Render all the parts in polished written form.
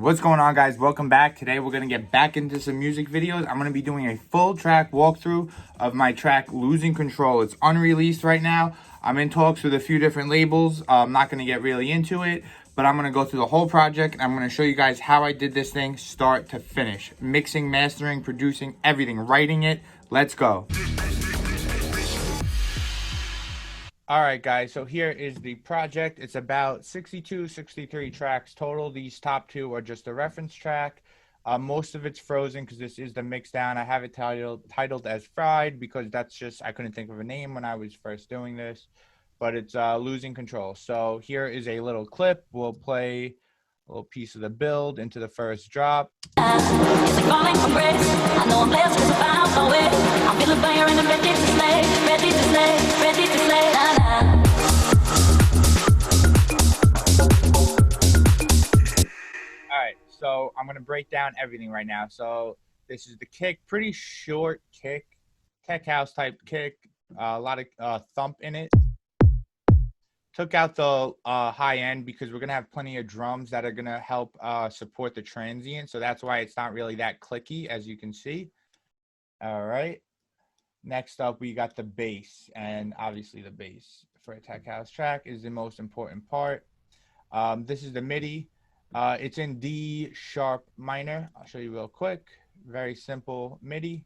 What's going on, guys? Welcome back. Today we're going to get back into some music videos. I'm going to be doing a full track walkthrough of my track Losing Control. It's unreleased right now. I'm in talks with a few different labels. I'm not going to get really into it, but I'm going to go through the whole project and I'm going to show you guys how I did this thing start to finish. Mixing, mastering, producing, everything, writing it. Let's go. All right, guys, so here is the project. It's about 62, 63 tracks total. These top two are just a reference track. Most of it's frozen because this is the mix down. I have it titled as Fried because that's just, I couldn't think of a name when I was first doing this, but it's Losing Control. So here is a little clip. We'll play a little piece of the build into the first drop. It's like falling from grace. I know I'm blessed because I found my way. I'm feeling fire and I'm ready to slay, ready to slay, ready to slay. Nah, nah. All right, so I'm gonna break down everything right now. So this is the kick, pretty short kick, tech house type kick, a lot of thump in it. Took out the high end because we're gonna have plenty of drums that are gonna help support the transient. So that's why it's not really that clicky, as you can see. All right. Next up, we got the bass, and obviously the bass for a tech house track is the most important part. This is the MIDI. It's in D sharp minor. I'll show you real quick. Very simple MIDI.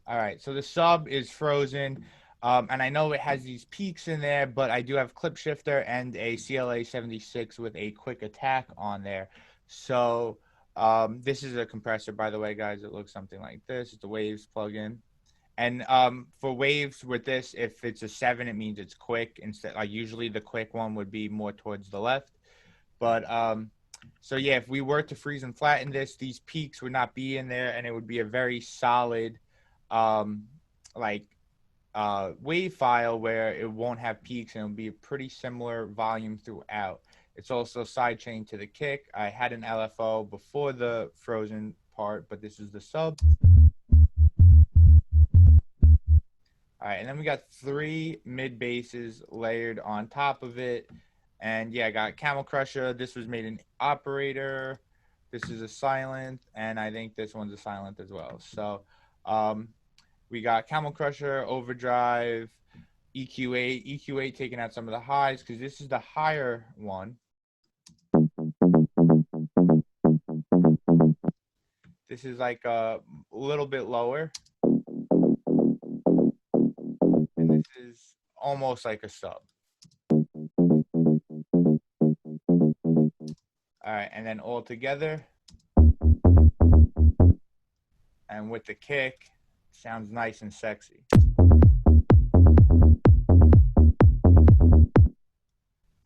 All right, so the sub is frozen. And I know it has these peaks in there, but I do have clip shifter and a CLA 76 with a quick attack on there. So this is a compressor, by the way, guys. It looks something like this. It's a Waves plugin. And for Waves with this, if it's a 7, it means it's quick. Instead, usually the quick one would be more towards the left. But so yeah, if we were to freeze and flatten this, these peaks would not be in there, and it would be a very solid wave file where it won't have peaks and it'll be a pretty similar volume throughout. It's also sidechained to the kick. I had an LFO before the frozen part, but this is the sub. All right, and then we got 3 mid basses layered on top of it. And yeah, I got Camel Crusher. This was made in Operator. This is a silent, and I think this one's a silent as well. So we got Camel Crusher, Overdrive, EQ8. EQ8 taking out some of the highs because this is the higher one. This is like a little bit lower. And this is almost like a sub. All right, and then all together. And with the kick, sounds nice and sexy.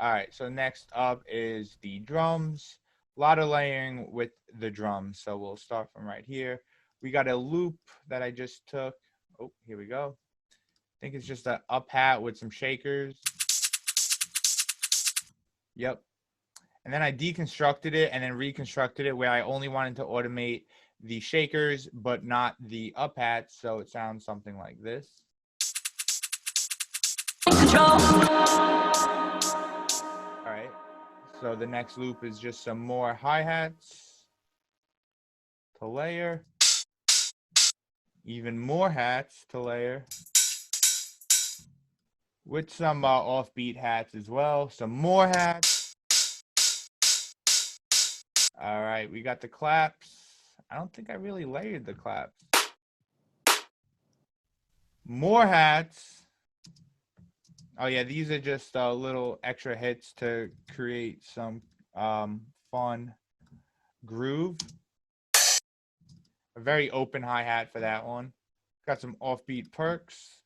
All right, so next up is the drums. A lot of layering with the drums. So we'll start from right here. We got a loop that I just took. Oh, here we go. I think it's just an up hat with some shakers. Yep. And then I deconstructed it and then reconstructed it where I only wanted to automate the shakers, but not the up hats. So it sounds something like this. All right. So the next loop is just some more hi-hats to layer. Even more hats to layer. With some offbeat hats as well. Some more hats. All right, we got the claps. I don't think I really layered the claps. More hats. Oh yeah, these are just little extra hits to create some fun groove. A very open hi-hat for that one. Got some offbeat perks.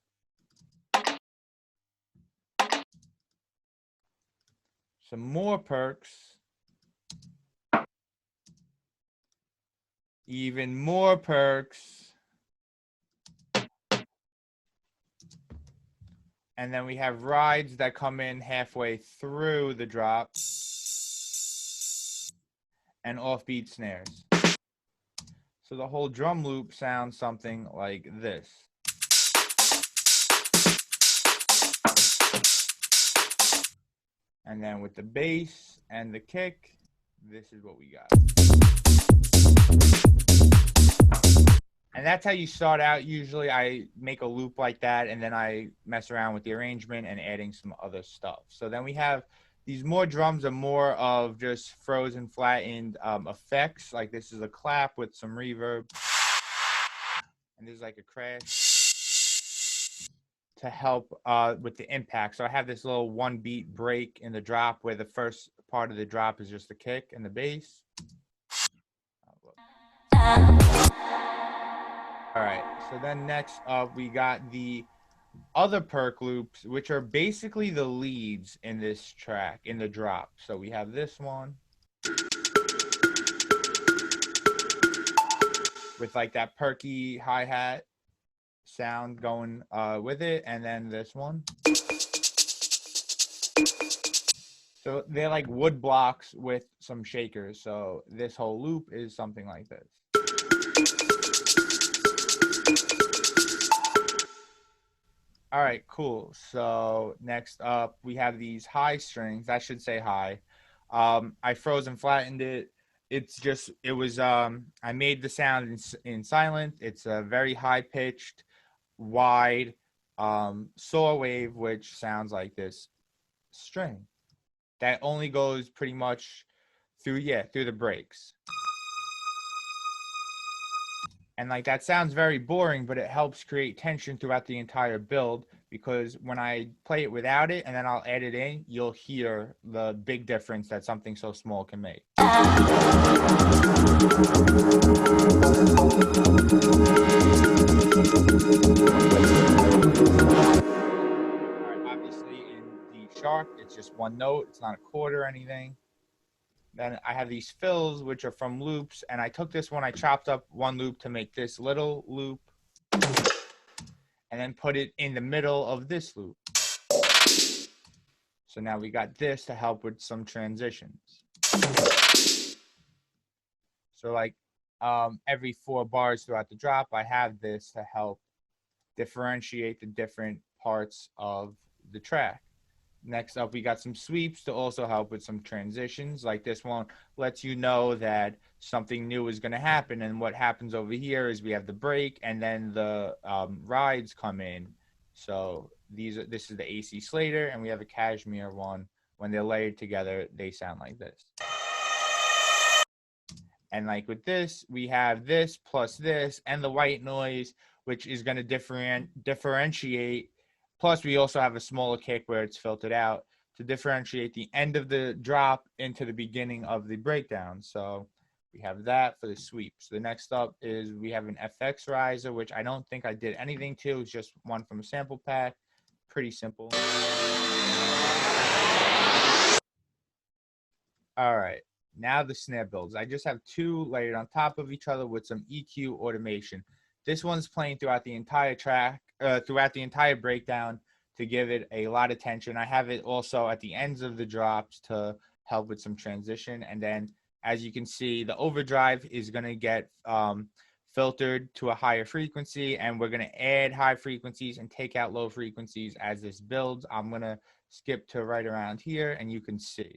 Some more perks. Even more perks. And then we have rides that come in halfway through the drop. And offbeat snares. So the whole drum loop sounds something like this. And then with the bass and the kick, this is what we got. And that's how you start out. Usually I make a loop like that, and then I mess around with the arrangement and adding some other stuff. So then we have these more drums are more of just frozen, flattened effects. Like this is a clap with some reverb. And there's like a crash to help with the impact. So I have this little 1 beat break in the drop where the first part of the drop is just the kick and the bass. All right, so then next up we got the other perk loops, which are basically the leads in this track, in the drop. So we have this one with like that perky hi-hat sound going with it, and then this one. So they're like wood blocks with some shakers. So this whole loop is something like this. All right, cool. So next up, we have these high strings. I should say high. I froze and flattened it. I made the sound in silent. It's a very high pitched, wide saw wave, which sounds like this string that only goes pretty much through the breaks. And like that sounds very boring, but it helps create tension throughout the entire build, because when I play it without it and then I'll add it in, you'll hear the big difference that something so small can make. All right, obviously in D sharp, it's just one note. It's not a chord or anything. Then I have these fills, which are from loops, and I took this one, I chopped up one loop to make this little loop, and then put it in the middle of this loop. So now we got this to help with some transitions. So like every 4 bars throughout the drop, I have this to help differentiate the different parts of the track. Next up, we got some sweeps to also help with some transitions. Like this one lets you know that something new is going to happen. And what happens over here is we have the break and then the rides come in. So this is the AC Slater, and we have a Cashmere one. When they're layered together, they sound like this. And like with this, we have this plus this and the white noise, which is going to differentiate. Plus, we also have a smaller kick where it's filtered out to differentiate the end of the drop into the beginning of the breakdown. So we have that for the sweep. So the next up is we have an FX riser, which I don't think I did anything to. It's just one from a sample pack. Pretty simple. All right. Now the snare builds. I just have 2 layered on top of each other with some EQ automation. This one's playing throughout the entire track, throughout the entire breakdown to give it a lot of tension. I have it also at the ends of the drops to help with some transition. And then, as you can see, the overdrive is going to get filtered to a higher frequency, and we're going to add high frequencies and take out low frequencies as this builds. I'm going to skip to right around here, and you can see.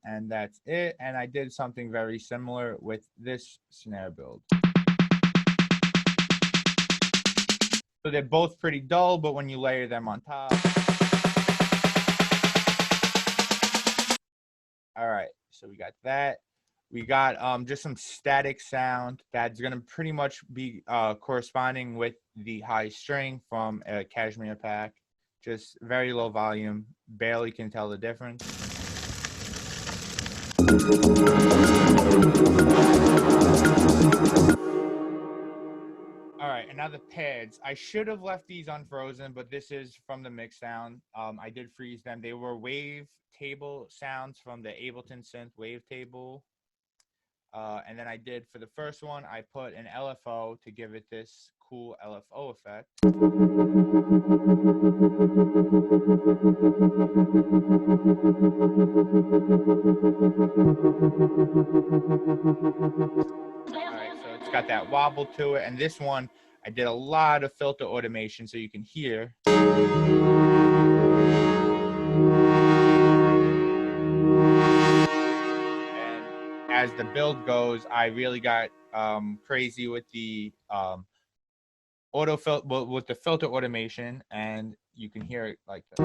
And that's it. And I did something very similar with this snare build. So they're both pretty dull, but when you layer them on top. All right, so we got that. We got just some static sound that's going to pretty much be corresponding with the high string from a Cashmere pack. Just very low volume, barely can tell the difference. All right, and now the pads. I should have left these unfrozen, but this is from the mix sound. I did freeze them. They were wave table sounds from the Ableton synth wave table. And then I did, for the first one, I put an LFO to give it this cool LFO effect. Alright, so it's got that wobble to it. And this one, I did a lot of filter automation so you can hear. as the build goes, I really got crazy with the with the filter automation, and you can hear it like this.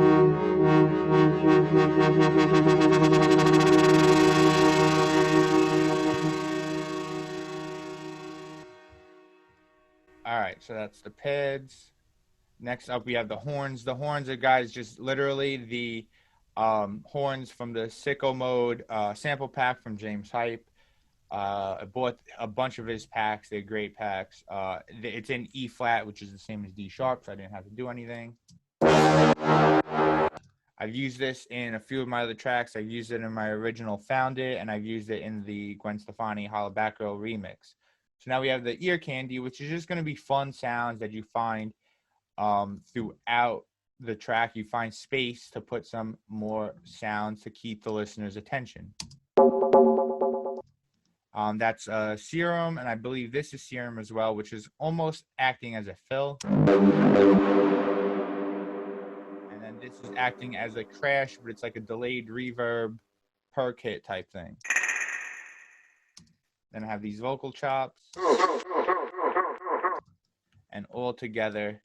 All right, so that's the pads. Next up, we have the horns. The horns are, guys, just literally the horns from the Sicko Mode sample pack from James Hype. I bought a bunch of his packs. They're great packs. It's in E flat, which is the same as D sharp, so I didn't have to do anything. I've used this in a few of my other tracks. I've used it in my original Found It, and I've used it in the Gwen Stefani Holla Back Girl remix. So now we have the ear candy, which is just going to be fun sounds that you find throughout the track. You find space to put some more sounds to keep the listener's attention. That's Serum, and I believe this is Serum as well, which is almost acting as a fill. And then this is acting as a crash, but it's like a delayed reverb perk hit type thing. Then I have these vocal chops. And all together.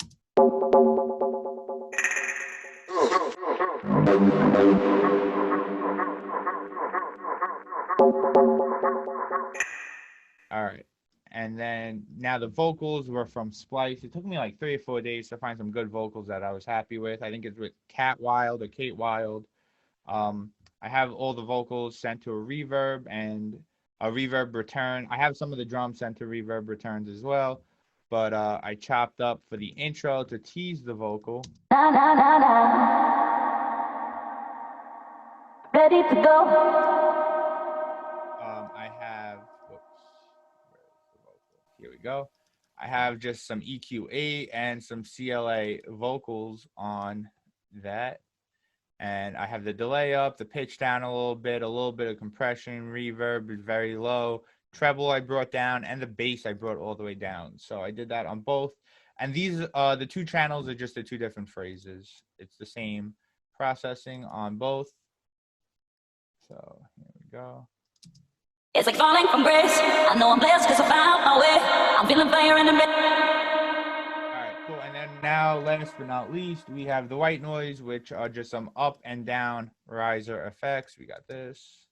All right, and then now the vocals were from Splice. It took me like 3 or 4 days to find some good vocals that I was happy with. I think it's with Cat Wild or Kate Wild. I have all the vocals sent to a reverb and a reverb return. I have some of the drums sent to reverb returns as well, but I chopped up for the intro to tease the vocal. Na, na, na, na. Ready to go. I have, whoops, where's the vocal? Here we go. I have just some EQ8 and some CLA vocals on that. And I have the delay up, the pitch down a little bit of compression, reverb is very low, treble I brought down, and the bass I brought all the way down. So I did that on both. And these, the 2 channels are just the 2 different phrases. It's the same processing on both. So here we go. It's like falling from grace. I know I'm blessed because I found my way. I'm feeling fire in the mid. All right, cool. And then now, last but not least, we have the white noise, which are just some up and down riser effects. We got this.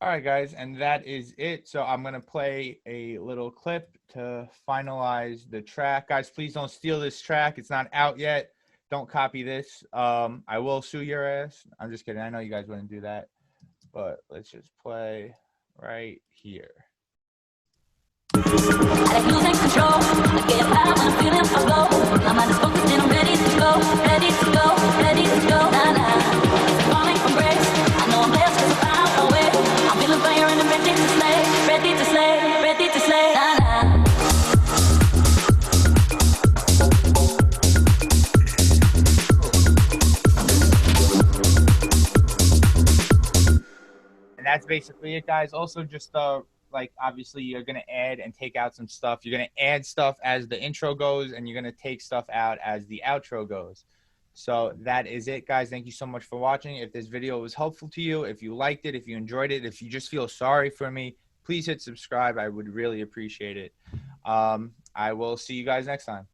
All right, guys, and that is it. So I'm going to play a little clip to finalize the track. Guys, please don't steal this track. It's not out yet. Don't copy this. I will sue your ass. I'm just kidding. I know you guys wouldn't do that. But let's just play right here. I like losing control. I get high when I'm feeling so low. My mind is focused and I'm ready to go. Ready to go. Ready to go. Nah, nah. It's falling from grace. I know I'm blessed because I found my way. I'm feeling fire and I'm ready to slay. Ready to slay. Ready to slay. Nah, nah. And that's basically it, guys. Also, just like, obviously you're going to add and take out some stuff. You're going to add stuff as the intro goes, and you're going to take stuff out as the outro goes. So that is it, guys. Thank you so much for watching. If this video was helpful to you, if you liked it, if you enjoyed it, if you just feel sorry for me, please hit subscribe. I would really appreciate it. I will see you guys next time.